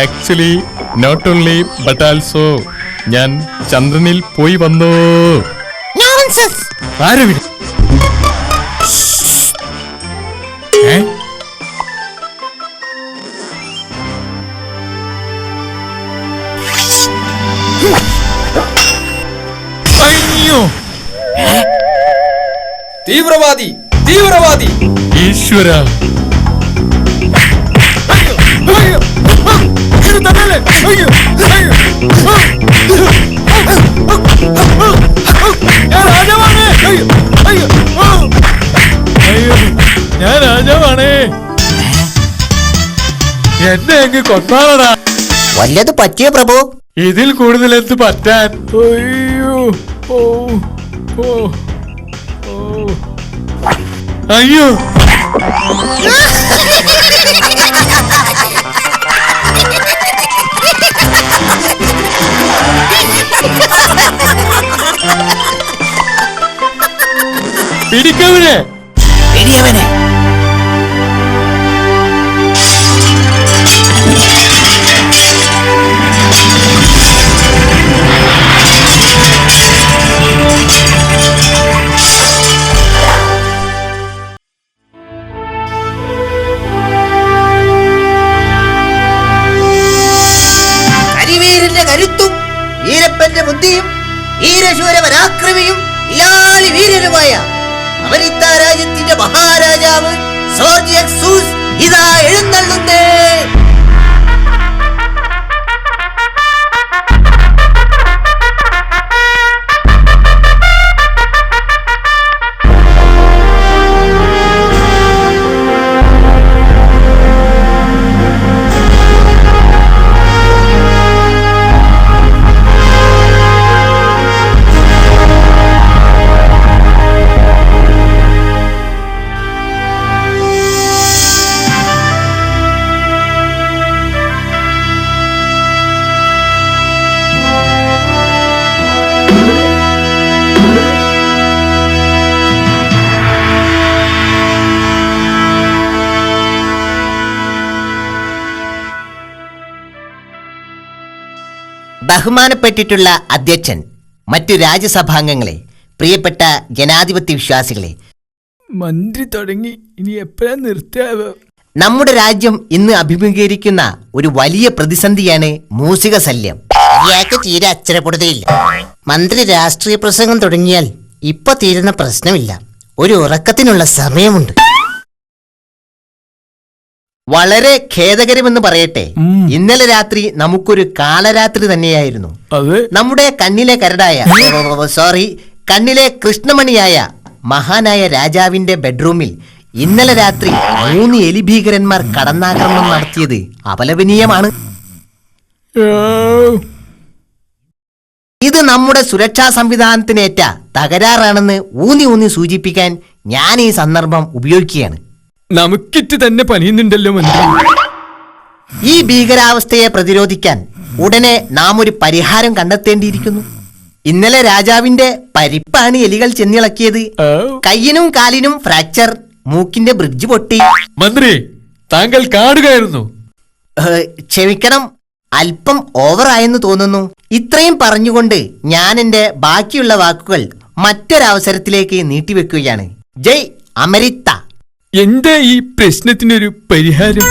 Actually not only but also ഞാൻ ചന്ദ്രനിൽ പോയി വന്നു. ആരവിടെ? അയ്യോ, തീവ്രവാദി തീവ്രവാദി! ഈശ്വര, ഞാൻ രാജാവാണ്. എന്നെ അങ്ങ് കൊന്നാളടാ. വല്ലത് പറ്റിയ പ്രഭു? ഇതിൽ കൂടുതൽ എന്ത് പറ്റാൻ? അയ്യോ, ഓ ഓ ഓ, അയ്യോ. പിടിക്കവനെ, പിടിയവനെ. കരിവീരന്റെ കരുത്തും വീരപ്പന്റെ ബുദ്ധിയും വീരശൂര പരാക്രമിയും ഇലാലി വീരനുമായ അമരിത്ത രാജ്യത്തിന്റെ മഹാരാജാവ് സോർജ് എക്സൂസ് ഇതാ എഴുന്നള്ളുന്നേ. ബഹുമാനപ്പെട്ടിട്ടുള്ള അധ്യക്ഷൻ, മറ്റു രാജ്യസഭാംഗങ്ങളെ, പ്രിയപ്പെട്ട ജനാധിപത്യ വിശ്വാസികളെ, മന്ത്രി തുടങ്ങി ഇനി എപ്പോഴാ നിർത്താവോ? നമ്മുടെ രാജ്യം ഇന്ന് അഭിമുഖീകരിക്കുന്ന ഒരു വലിയ പ്രതിസന്ധിയാണ് മൂസിക ശല്യം. ഇയാൾക്ക് തീരെ അച്ചരപ്പെടുകയില്ല. മന്ത്രി രാഷ്ട്രീയ പ്രസംഗം തുടങ്ങിയാൽ ഇപ്പൊ തീരുന്ന പ്രശ്നമില്ല, ഒരു ഉറക്കത്തിനുള്ള സമയമുണ്ട്. വളരെ ഖേദകരമെന്ന് പറയട്ടെ, ഇന്നലെ രാത്രി നമുക്കൊരു കാലരാത്രി തന്നെയായിരുന്നു. നമ്മുടെ കണ്ണിലെ കരടായ കണ്ണിലെ കൃഷ്ണമണിയായ മഹാനായ രാജാവിന്റെ ബെഡ്റൂമിൽ ഇന്നലെ രാത്രി 3 എലിഭീകരന്മാർ കടന്നാക്രമണം നടത്തിയത് അപലപനീയമാണ്. ഇത് നമ്മുടെ സുരക്ഷാ സംവിധാനത്തിനേറ്റ തകരാറാണെന്ന് ഊന്നി സൂചിപ്പിക്കാൻ ഞാൻ ഈ സന്ദർഭം ഉപയോഗിക്കുകയാണ്. നമുക്കിറ്റ് തന്നെ പണിയുന്നുണ്ടല്ലോ മന്ത്രി. ഈ ഭീകരാവസ്ഥയെ പ്രതിരോധിക്കാൻ ഉടനെ നാം ഒരു പരിഹാരം കണ്ടെത്തേണ്ടിയിരിക്കുന്നു. ഇന്നലെ രാജാവിന്റെ പരിപ്പാണ് എലികൾ ചെന്നിളക്കിയത്. കയ്യിനും കാലിനും ഫ്രാക്ചർ, മൂക്കിന്റെ ബ്രിഡ്ജ് പൊട്ടി. മന്ത്രി, താങ്കൾ കാണുകയായിരുന്നു. ക്ഷമിക്കണം, അല്പം ഓവറായെന്ന് തോന്നുന്നു. ഇത്രയും പറഞ്ഞുകൊണ്ട് ഞാൻ എന്റെ ബാക്കിയുള്ള വാക്കുകൾ മറ്റൊരവസരത്തിലേക്ക് നീട്ടിവെക്കുകയാണ്. ജയ് അമരിത്ത. എന്താ ഈ പ്രശ്നത്തിനൊരു പരിഹാരം?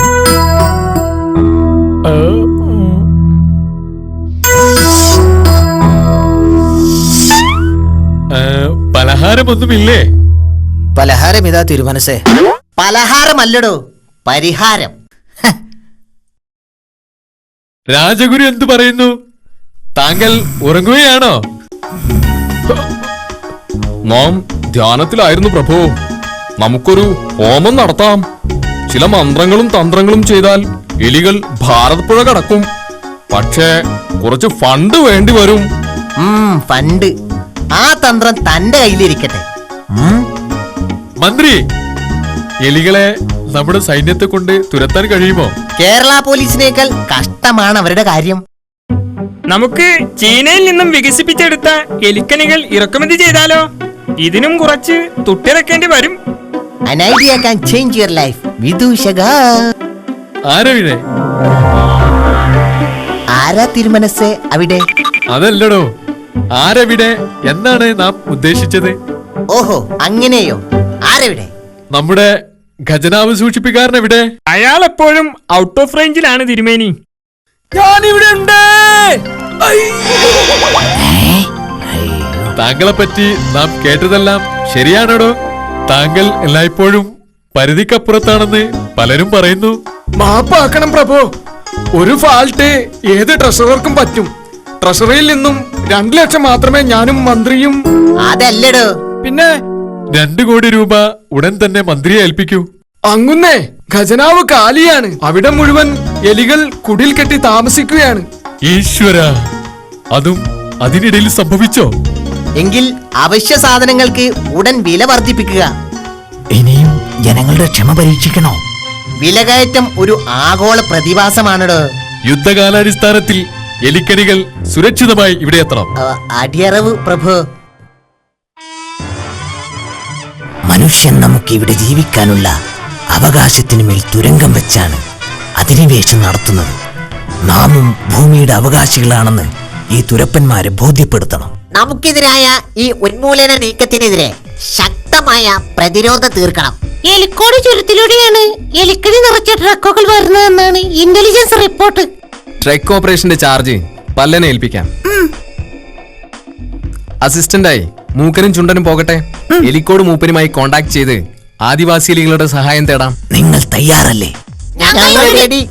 പലഹാരമൊന്നുമില്ലേ? പലഹാരം ഇതാ തിരുമനസേ. പലഹാരമല്ലടോ, പരിഹാരം. രാജഗുരു എന്തു പറയുന്നു? താങ്കൾ ഉറങ്ങുകയാണോ? നാം ധ്യാനത്തിലായിരുന്നു പ്രഭു. നമുക്കൊരു ഹോമം നടത്താം. ചില മന്ത്രങ്ങളും തന്ത്രങ്ങളും ചെയ്താൽ എലികൾ ഭാരതപ്പുഴ കടക്കും. പക്ഷേ കുറച്ച് ഫണ്ട് വേണ്ടി വരും. ഫണ്ട്? ആ തന്ത്രം തന്റെ കയ്യിലിരിക്കട്ടെ. മന്ത്രി, എലികളെ നമ്മുടെ സൈന്യത്തെ കൊണ്ട് തുരത്താൻ കഴിയുമോ? കേരള പോലീസിനേക്കാൾ കഷ്ടമാണ് അവരുടെ കാര്യം. നമുക്ക് ചീനയിൽ നിന്നും വികസിപ്പിച്ചെടുത്ത എലിക്കണികൾ ഇറക്കുമതി ചെയ്താലോ? ഇതിനും കുറച്ച് തുട്ടിറക്കേണ്ടി വരും. An idea can change your life. വിദൂഷക. ആരവിടെ? ആരാ തിരുമനസ് അവിടെ? അതല്ലടോ, ആരെവിടെ എന്നാണ് നാം ഉദ്ദേശിച്ചത്. ഓഹോ, അങ്ങനെയോ? ആരെവിടെ? നമ്മുടെ ഖജനാവ് സൂക്ഷിപ്പിക്കാരൻ എവിടെ? അയാൾ എപ്പോഴും ഔട്ട് ഓഫ് റേഞ്ചിലാണ് തിരുമേനി. ഞാനിവിടെ ഉണ്ട്. താങ്കളെ പറ്റി നാം കേട്ടതെല്ലാം ശരിയാണോടോ? താങ്കൾ എല്ലായ്പ്പോഴും പരിധിക്കപ്പുറത്താണെന്ന് പലരും പറയുന്നു. മാപ്പാക്കണം പ്രഭു. ഒരു ഫാൾട്ട് ഏത് ട്രഷറർക്കും പറ്റും. ട്രഷറിയിൽ നിന്നും 2 ലക്ഷം മാത്രമേ ഞാനും മന്ത്രിയും. അതല്ലടോ. പിന്നെ 2 കോടി രൂപ ഉടൻ തന്നെ മന്ത്രിയെ ഏൽപ്പിക്കൂ. അങ്ങുന്നേ ഖജനാവ് കാലിയാണ്. അവിടെ മുഴുവൻ എലികൾ കുടിൽ കെട്ടി താമസിക്കുകയാണ്. ഈശ്വര, അതും അതിനിടയിൽ സംഭവിച്ചോ? എങ്കിൽ അവശ്യ സാധനങ്ങൾക്ക് ഉടൻ വില വർദ്ധിപ്പിക്കുക. ഇനിയും ജനങ്ങളുടെ ക്ഷമ പരീക്ഷിക്കണോ? വിലകയറ്റം ഒരു ആഗോള പ്രതിഭാസമാണടോ. യുദ്ധകാലാടിസ്ഥാനത്തിൽ എലിക്കണികൾ സുരക്ഷിതമായി ഇവിടെ എത്തണം. അടിയറവ് പ്രഭു. മനുഷ്യൻ നമുക്ക് ഇവിടെ ജീവിക്കാനുള്ള അവകാശത്തിനു മേൽ തുരങ്കം വെച്ചാണ് അധിനിവേശം നടത്തുന്നത്. നാമും ഭൂമിയുടെ അവകാശികളാണെന്ന് ഈ തുരപ്പന്മാരെ ബോധ്യപ്പെടുത്തണം. നമുക്കെതിരായ ഈ ഉന്മൂലന നീക്കത്തിനെതിരെ ശക്തമായ പ്രതിരോധം തീർക്കണം. എലിക്കോട് ചുരത്തിലൂടെയാണ് എലിക്കണി നിറച്ച ട്രക്കുകൾ വരുന്നതെന്നാണ് ഇന്റലിജൻസ് റിപ്പോർട്ട്. ട്രക്ക് ഓപ്പറേഷന്റെ ചാർജ് പല്ലനെ ഏൽപ്പിക്കാം. അസിസ്റ്റന്റായി മൂക്കനും ചുണ്ടനും പോകട്ടെ. എലിക്കോട് മൂപ്പനുമായി കോണ്ടാക്ട് ചെയ്ത് ആദിവാസി എലികളുടെ സഹായം തേടാം. നിങ്ങൾ തയ്യാറല്ലേ? ഞങ്ങൾ ready.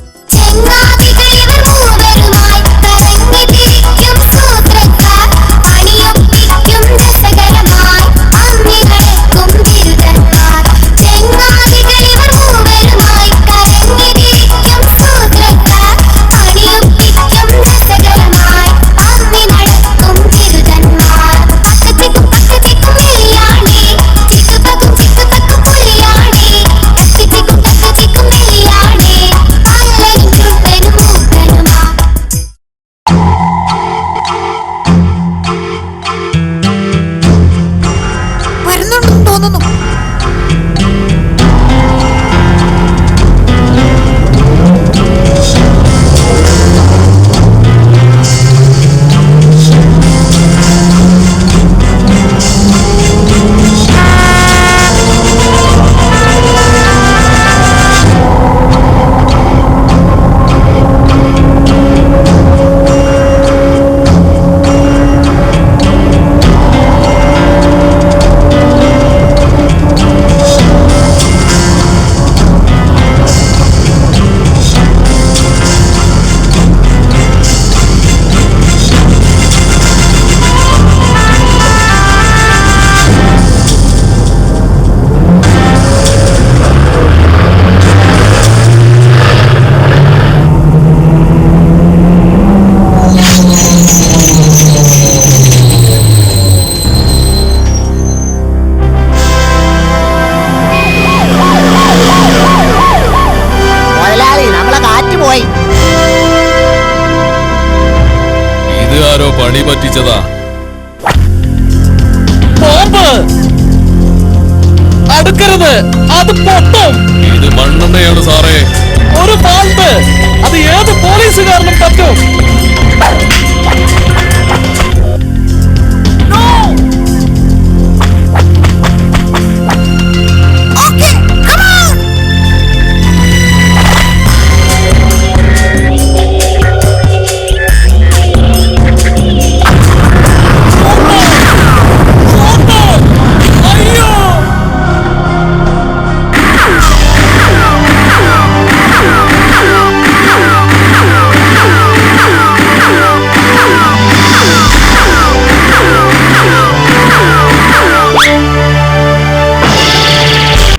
പണി പറ്റിച്ചതാ. അടുക്കരുത്, അത് പൊട്ടും. ഇത് മണ്ണെണ്ണയാണ് സാറേ. ഒരു ഫാൾട്ട് അത് ഏത് പോലീസുകാരനും പറ്റും.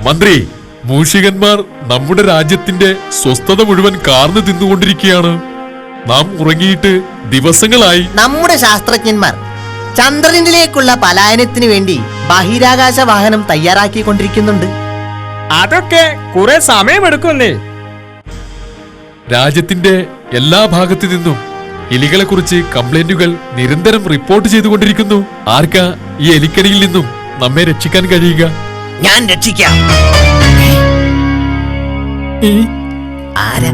മന്ത്രി, മൂഷികന്മാർ നമ്മുടെ രാജ്യത്തിന്റെ സ്വസ്ഥത മുഴുവൻ കാർന്നു തിന്നുകൊണ്ടിരിക്കുകയാണ്. നാം ഉറങ്ങിയിട്ട് ദിവസങ്ങളായി. നമ്മുടെ ശാസ്ത്രജ്ഞന്മാർ ചന്ദ്രനിലേക്കുള്ള പലായനത്തിന് വേണ്ടി ബഹിരാകാശ വാഹനം തയ്യാറാക്കിക്കൊണ്ടിരിക്കുന്നുണ്ട്. അതൊക്കെ കുറെ സമയമെടുക്കുന്നേ. രാജ്യത്തിന്റെ എല്ലാ ഭാഗത്തു നിന്നും എലികളെ കുറിച്ച് കംപ്ലൈന്റുകൾ നിരന്തരം റിപ്പോർട്ട് ചെയ്തുകൊണ്ടിരിക്കുന്നു. ആർക്കാ ഈ എലിക്കണിയിൽ നിന്നും നമ്മെ രക്ഷിക്കാൻ കഴിയുക? ഞാൻ രക്ഷിക്കാം. ആരാ?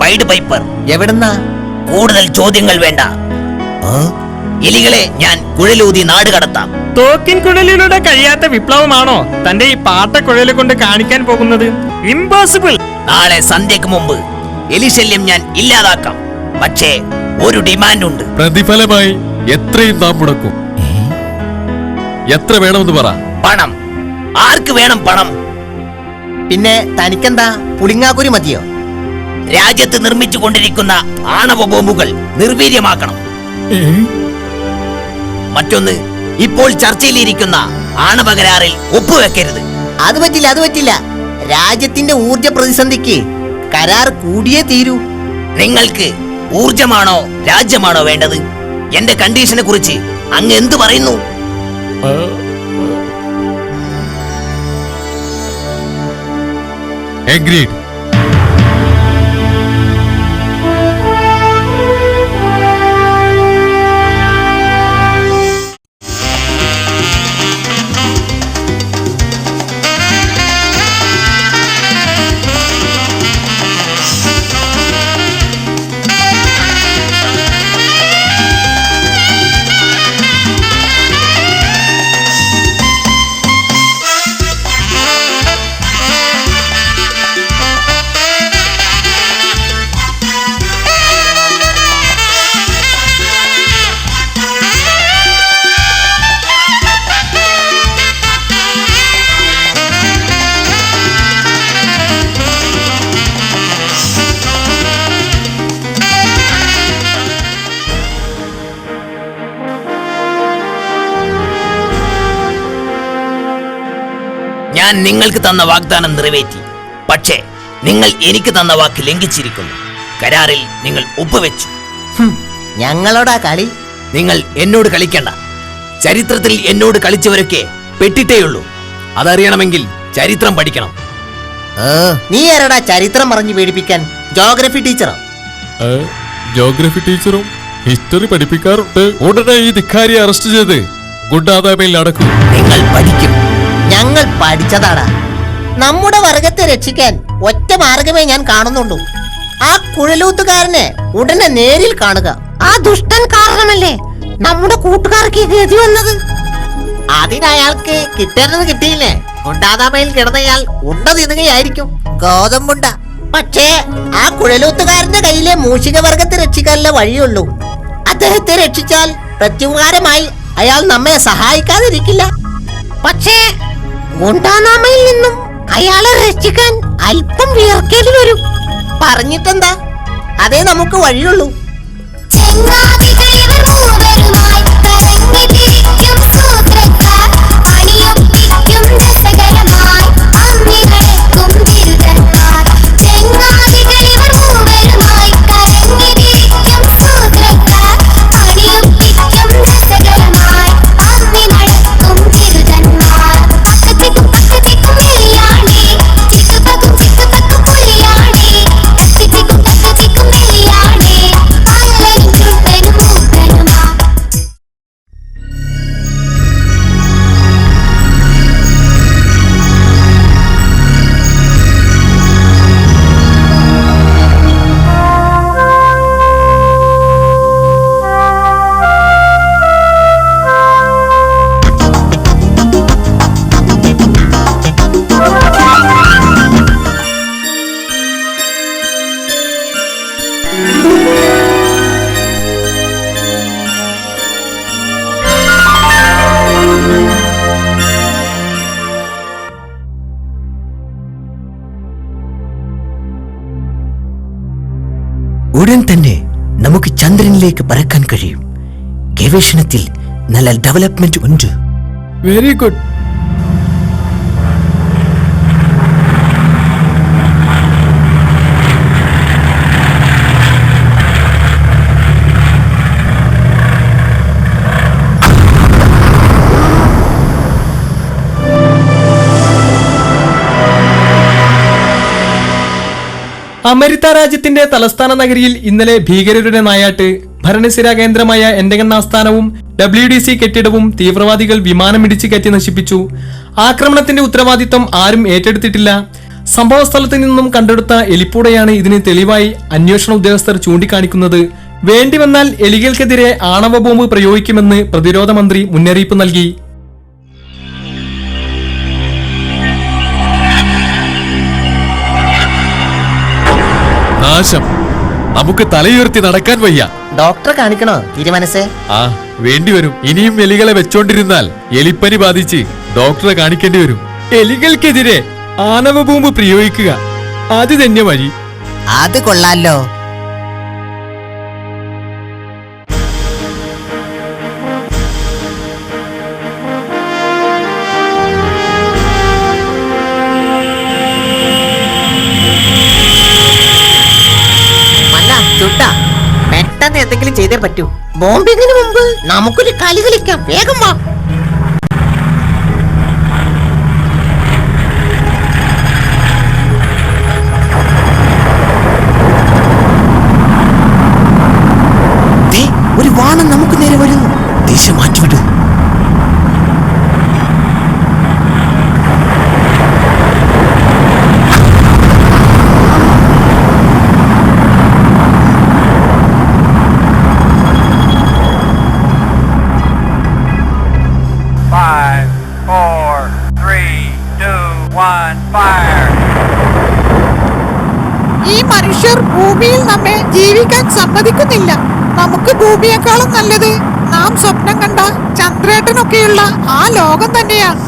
Pied piper. എവിടുന്നാ? കൂടുതൽ ചോദ്യങ്ങൾ വേണ്ട. എലികളെ ഞാൻ കുഴലൂതി നാട് കടത്താം. തോക്കിൻ കുഴലിലൂടെ കഴിയാത്ത വിപ്ലവമാണോ തന്റെ ഈ പാട്ട കുഴല് കൊണ്ട് കാണിക്കാൻ പോകുന്നത്? ഇംപോസിബിൾ. നാളെ സന്ധ്യക്ക് മുമ്പ് എലിശല്യം ഞാൻ ഇല്ലാതാക്കാം. പക്ഷേ ഒരു ഡിമാൻഡ് ഉണ്ട്. പ്രതിഫലമായി എത്രയും നാം മുടക്കും. എത്ര വേണമെന്ന് പറ. പണം. ആർക്ക് വേണം പണം? പിന്നെ തനിക്കെന്താ, പുളിങ്ങാക്കുരി മതിയോ? രാജ്യത്ത് നിർമ്മിച്ചു കൊണ്ടിരിക്കുന്ന ആണവ ബോംബുകൾ നിർവീര്യമാക്കണം. മറ്റൊന്ന്, ഇപ്പോൾ ചർച്ചയിലിരിക്കുന്ന ആണവ കരാറിൽ ഒപ്പുവെക്കരുത്. അത് പറ്റില്ല. രാജ്യത്തിന്റെ ഊർജ പ്രതിസന്ധിക്ക് കരാർ കൂടിയേ തീരൂ. നിങ്ങൾക്ക് ഊർജമാണോ രാജ്യമാണോ വേണ്ടത്? എന്റെ കണ്ടീഷനെ കുറിച്ച് അങ്ങ് എന്തു പറയുന്നു? Agreed. ഞാൻ നിങ്ങൾക്ക് തന്ന വാഗ്ദാനം നിറവേറ്റി. പക്ഷേ നിങ്ങൾ എനിക്ക് തന്ന വാക്ക് ലംഘിച്ചിരിക്കുന്നു. കരാറിൽ നിങ്ങൾ ഒപ്പുവെച്ചു. ഞങ്ങളോടാ കളി? നിങ്ങൾ എന്നോട് കളിക്കണ്ട. ചരിത്രത്തിൽ എന്നോട് കളിച്ചവരൊക്കെ പെട്ടിട്ടേയുള്ളൂ. അതറിയണമെങ്കിൽ ചരിത്രം പഠിക്കണം. നീ ആരടാ ചരിത്രം പറഞ്ഞു പേടിപ്പിക്കാൻ? ജോഗ്രഫി ടീച്ചറോ? ജോഗ്രഫി ടീച്ചറും ഹിസ്റ്ററി പഠിപ്പിക്കാറുണ്ട്. ഉടനെ ഈ ധിക്കാരിയെ അറസ്റ്റ് ചെയ്ത് ഗുണ്ടാതാമയിൽ നടക്കും. നിങ്ങൾ പഠിക്കും. ഞങ്ങൾ പഠിച്ചതാടാ. നമ്മുടെ വർഗത്തെ രക്ഷിക്കാൻ ഒറ്റ മാർഗമേ ഞാൻ കാണുന്നുള്ളൂ. ആ കുഴലൂത്തുകാരനെ ഉടനെ നേരിൽ കാണുക. ആ ദുഷ്ടൻ കാരണമല്ലേ നമ്മുടെ കൂട്ടുകാർക്ക് ഈ ഗതി വന്നത്. അതിനയാൾക്ക് കിട്ടേണ്ടത് കിട്ടിയില്ലേ? ഗുണ്ടാതാമയിൽ കിടന്നയാൾ ഉണ്ട തിന്നുകയായിരിക്കും. ഗോതമ്പുണ്ട. പക്ഷേ ആ കുഴലൂത്തുകാരന്റെ കയ്യിലെ മൂഷിക വർഗത്തെ രക്ഷിക്കാനുള്ള വഴിയുള്ളൂ. അദ്ദേഹത്തെ രക്ഷിച്ചാൽ പ്രത്യുപകാരമായി അയാൾ നമ്മെ സഹായിക്കാതിരിക്കില്ല. പക്ഷേ ഗുണ്ടാനാമയിൽ നിന്നും അയാളെ രക്ഷിക്കാൻ അല്പം വിയർക്കേണ്ടി വരും. പറഞ്ഞിട്ടെന്താ, അതേ നമുക്ക് വഴിയുള്ളൂ. ഉടൻ തന്നെ നമുക്ക് ചന്ദ്രനിലേക്ക് പറക്കാൻ കഴിയും. ഗവേഷണത്തിൽ നല്ല ഡെവലപ്മെന്റ് ഉണ്ട്. Very good. അമരിത്ത രാജ്യത്തിന്റെ തലസ്ഥാന നഗരിയിൽ ഇന്നലെ ഭീകരരുടെ നായാട്ട്. ഭരണസിരാ കേന്ദ്രമായ എന്റഗൺ ആസ്ഥാനവും WDC കെട്ടിടവും തീവ്രവാദികൾ വിമാനമിടിച്ച് കയറ്റി നശിപ്പിച്ചു. ആക്രമണത്തിന്റെ ഉത്തരവാദിത്തം ആരും ഏറ്റെടുത്തിട്ടില്ല. സംഭവ സ്ഥലത്ത് നിന്നും കണ്ടെടുത്ത എലിപ്പൂടയാണ് ഇതിന് തെളിവായി അന്വേഷണ ഉദ്യോഗസ്ഥർ ചൂണ്ടിക്കാണിക്കുന്നത്. വേണ്ടിവന്നാൽ എലികൾക്കെതിരെ ആണവ ബോംബ് പ്രയോഗിക്കുമെന്ന് പ്രതിരോധ മന്ത്രി മുന്നറിയിപ്പ് നൽകി. നാശം, നമുക്ക് തലയുയർത്തി നടക്കാൻ വയ്യ. ഡോക്ടറെ കാണിക്കണോ തീരുമാനസേ? ആ, വേണ്ടിവരും. ഇനിയും എലികളെ വെച്ചോണ്ടിരുന്നാൽ എലിപ്പനി ബാധിച്ച് ഡോക്ടറെ കാണിക്കേണ്ടി വരും. എലികൾക്കെതിരെ ആണവ ബോംബ് പ്രയോഗിക്കുക, അത് തന്നെ വഴി. അത് കൊള്ളാലോ. പെട്ടെന്ന് എന്തെങ്കിലും ചെയ്തേ പറ്റൂ. ബോംബിങ്ങിന് മുമ്പ് നമുക്കൊരു കളി കളിക്കാം. വേഗം വാ. ഒരു വാണം നമുക്ക് നേരെ വരുന്നു. ദിശ മാറ്റിവിടൂ. ഈ മനുഷ്യർ ഭൂമിയിൽ നമ്മെ ജീവിക്കാൻ സമ്മതിക്കുന്നില്ല. നമുക്ക് ഭൂമിയെക്കാളും നല്ലത് നാം സ്വപ്നം കണ്ട ചന്ദ്രേട്ടനൊക്കെയുള്ള ആ ലോകം തന്നെയാണ്.